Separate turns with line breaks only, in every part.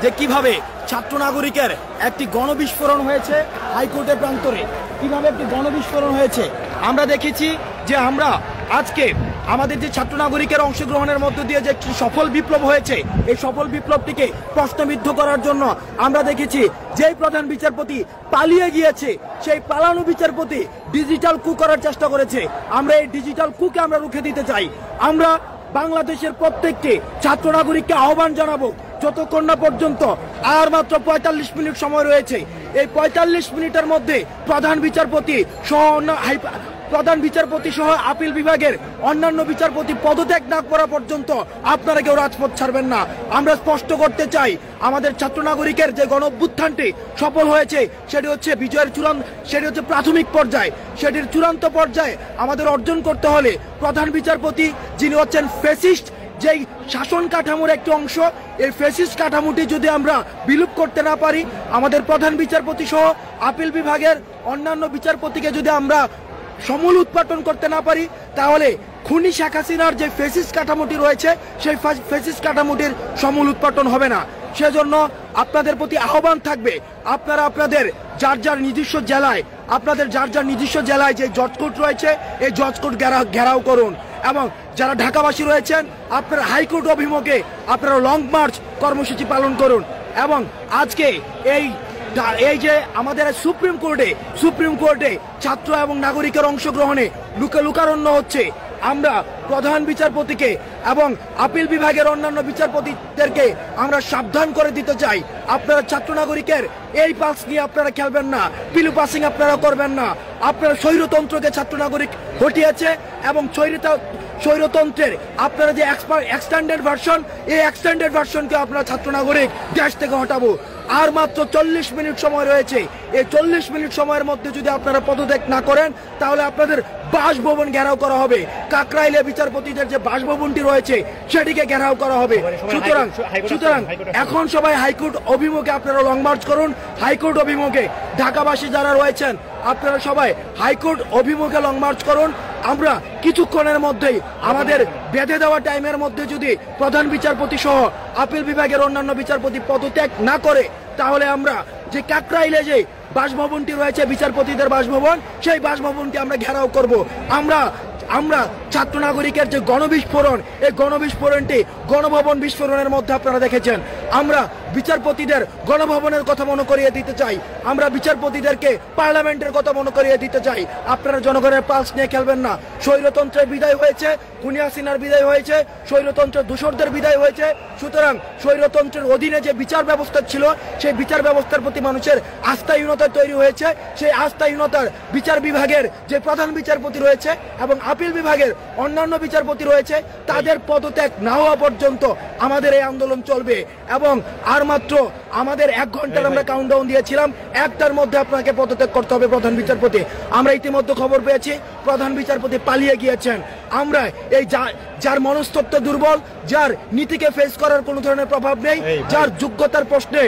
যে কিভাবে ছাত্র নাগরিকের একটি গণবিস্ফোরণ হয়েছে হাইকোর্টের প্রান্তরে, কিভাবে একটি গণবিস্ফোরণ হয়েছে আমরা দেখেছি। যে আমরা আজকে আমাদের যে ছাত্র নাগরিকের অংশগ্রহণের মধ্য দিয়ে যে একটি সফল বিপ্লব হয়েছে, এই সফল বিপ্লবটিকে প্রশ্নবিদ্ধ করার জন্য আমরা দেখেছি যেই প্রধান বিচারপতি পালিয়ে গিয়েছে, সেই পালানো বিচারপতি ডিজিটাল কু করার চেষ্টা করেছে। আমরা এই ডিজিটাল কুকে আমরা রুখে দিতে চাই। আমরা বাংলাদেশের প্রত্যেকটি ছাত্র নাগরিককে আহ্বান জানাবো, যতক্ষণ না পর্যন্ত আর মাত্র ৪৫ মিনিট সময় রয়েছে, এই ৪৫ মিনিটের মধ্যে প্রধান বিচারপতি সহ আপিল বিভাগের অন্যান্য বিচারপতি পদত্যাগ না করা পর্যন্ত আপনারা কেউ রাজপথ ছাড়বেন না। আমরা স্পষ্ট করতে চাই, আমাদের ছাত্র নাগরিকের যে গণ অভ্যুত্থানটি সফল হয়েছে সেটি হচ্ছে সেটি হচ্ছে প্রাথমিক পর্যায়ে। সেটির চূড়ান্ত পর্যায়ে আমাদের অর্জন করতে হলে প্রধান বিচারপতি যিনি হচ্ছেন ফ্যাসিস্ট যেই শাসন কাঠামোর একটি অংশ, এই ফ্যাসিস্ট কাঠামোটি যদি আমরা বিলুপ করতে না পারি, আমাদের প্রধান বিচারপতি সহ আপিল বিভাগের অন্যান্য বিচারপতিকে যদি আমরা সমূল উৎপাটন করতে না পারি, তাহলে খুনি শেখ হাসিনার যে ফ্যাসিস্ট কাঠামোটি রয়েছে সেই ফ্যাসিস্ট কাঠামোটির সমূল উৎপাটন হবে না। সেজন্য আপনাদের প্রতি আহ্বান থাকবে, আপনারা আপনাদের যার যার নিজস্ব জেলায় যে জজ কোর্ট রয়েছে এই জজ কোর্ট ঘেরাও করুন, এবং যারা ঢাকাবাসী রয়েছেন আপনারা হাইকোর্ট অভিমুখে আপনারা লং মার্চ কর্মসূচি পালন করুন। এবং আজকে এই যে আমাদের সুপ্রিম কোর্টে ছাত্র এবং নাগরিকের অংশগ্রহণে লুকারণ্য হচ্ছে, আমরা প্রধান বিচারপতিকে এবং আপিল বিভাগের অন্যান্য বিচারপতিদেরকে আমরা সাবধান করে দিতে চাই, আপনারা ছাত্র নাগরিকের এই পাস নিয়ে আপনারা খেলবেন না, পিলু পাসিং আপনারা করবেন না। আপনারা স্বৈরতন্ত্রকে ছাত্র নাগরিক হটিয়েছে এবং স্বৈরতন্ত্রের আপনারা যে এক্সটেন্ডেড ভার্সন, এই এক্সটেন্ডেড ভার্সনকে আপনারা ছাত্র নাগরিক দেশ থেকে হটাবো। আর মাত্র ৪০ মিনিট সময় রয়েছে, এই ৪০ মিনিট সময়ের মধ্যে যদি আপনারা পদত্যাগ না করেন তাহলে আপনাদের বাসভবন ঘেরাও করা হবে। কাকরাইলে বিচারপতিদের যে বাসভবনটি রয়েছে সেটিকে ঘেরাও করা হবে। সুতরাং এখন সবাই হাইকোর্ট অভিমুখে আপনারা লং মার্চ করুন। হাইকোর্ট অভিমুখে ঢাকাবাসী যারা রয়েছেন আপনারা সবাই হাইকোর্ট অভিমুখে লং মার্চ করুন। আমরা কিছুক্ষণের মধ্যেই আমাদের বেঁধে দেওয়া টাইমের মধ্যে যদি প্রধান বিচারপতি সহ আপিল বিভাগের অন্যান্য বিচারপতি পদত্যাগ না করে, তাহলে আমরা যে কাকরাইলে যে বাসভবনটি রয়েছে বিচারপতিদের বাসভবন, সেই বাসভবনটি আমরা ঘেরাও করব। আমরা ছাত্র নাগরিকের যে গণবিস্ফোরণ, এই গণবিস্ফোরণটি গণভবন বিস্ফোরণের মধ্যে আপনারা দেখেছেন। আমরা বিচারপতিদের গণভবনের কথা মনে করিয়ে দিতে চাই, আমরা বিচারপতিদেরকে পার্লামেন্টের কথা মনে করিয়ে দিতে চাই। আপনারা জনগণের পালস নিয়ে খেলবেন না। স্বৈরতন্ত্রের বিদায় হয়েছে, খুনি হাসিনার বিদায় হয়েছে, স্বৈরতন্ত্রের দূষরদের বিদায় হয়েছে। সুতরাং স্বৈরতন্ত্রের অধীনে যে বিচার ব্যবস্থা ছিল সেই বিচার ব্যবস্থার প্রতি মানুষের আস্থাহীনতা তৈরি হয়েছে। সেই আস্থাহীনতার বিচার বিভাগের যে প্রধান বিচারপতি রয়েছে এবং আপিল বিভাগের অন্যান্য বিচারপতি রয়েছে তাদের পদত্যাগ না হওয়া পর্যন্ত আমাদের এই আন্দোলন চলবে। এবং আর মাত্র আমাদের 1 ঘন্টার আমরা কাউন্টডাউন দিয়েছিলাম, 1টার মধ্যে আপনাকে পদত্যাগ করতে হবে প্রধান বিচারপতি। আমরা ইতিমধ্যে খবর পেয়েছি প্রধান বিচারপতি পালিয়ে গিয়েছেন। আমরা এই যার মনস্তত্ত্ব দুর্বল, যার নীতিকে ফেস করার কোনো ধরনের প্রভাব নেই, যার যোগ্যতার প্রশ্নে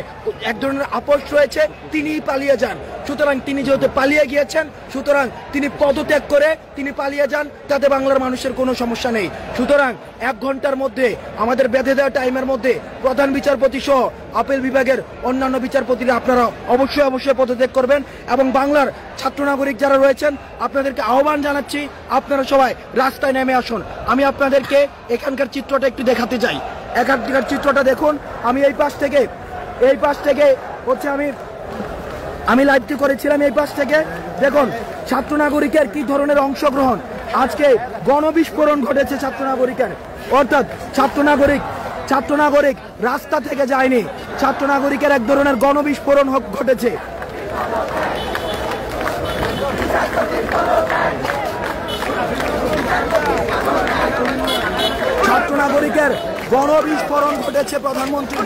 এক ধরনের আপোষ রয়েছে, তিনিই পালিয়ে যান। সুতরাং তিনি যেহেতু পালিয়ে গিয়েছেন, সুতরাং তিনি পদত্যাগ করে তিনি পালিয়ে যান, তাতে বাংলার মানুষের কোনো সমস্যা নেই। সুতরাং 1 ঘন্টার মধ্যে আমাদের বেঁধে দেওয়া টাইমের মধ্যে প্রধান বিচারপতি সহ আপিল বিভাগের অন্যান্য বিচারপতিরা আপনারা অবশ্যই পদত্যাগ করবেন। এবং বাংলার ছাত্র নাগরিক যারা রয়েছেন আপনাদেরকে আহ্বান জানাচ্ছি, আপনারা সবাই রাস্তায় নেমে আসুন। আমি আপনাদেরকে এখানকার চিত্রটা একটু দেখাতে চাই। এখানকার চিত্রটা দেখুন। আমি এই পাশ থেকে হচ্ছে আমি লাইভটি করেছিলাম। এই পাশ থেকে দেখুন ছাত্র নাগরিকের কি ধরনের অংশগ্রহণ। আজকে গণবিস্ফোরণ ঘটেছে ছাত্র নাগরিকের, অর্থাৎ ছাত্র নাগরিক রাস্তা থেকে যায়নি, ছাত্র নাগরিকের এক ধরনের গণবিস্ফোরণ ঘটেছে। ছাত্র নাগরিকের গণবিস্ফোরণ ঘটেছে। প্রধানমন্ত্রী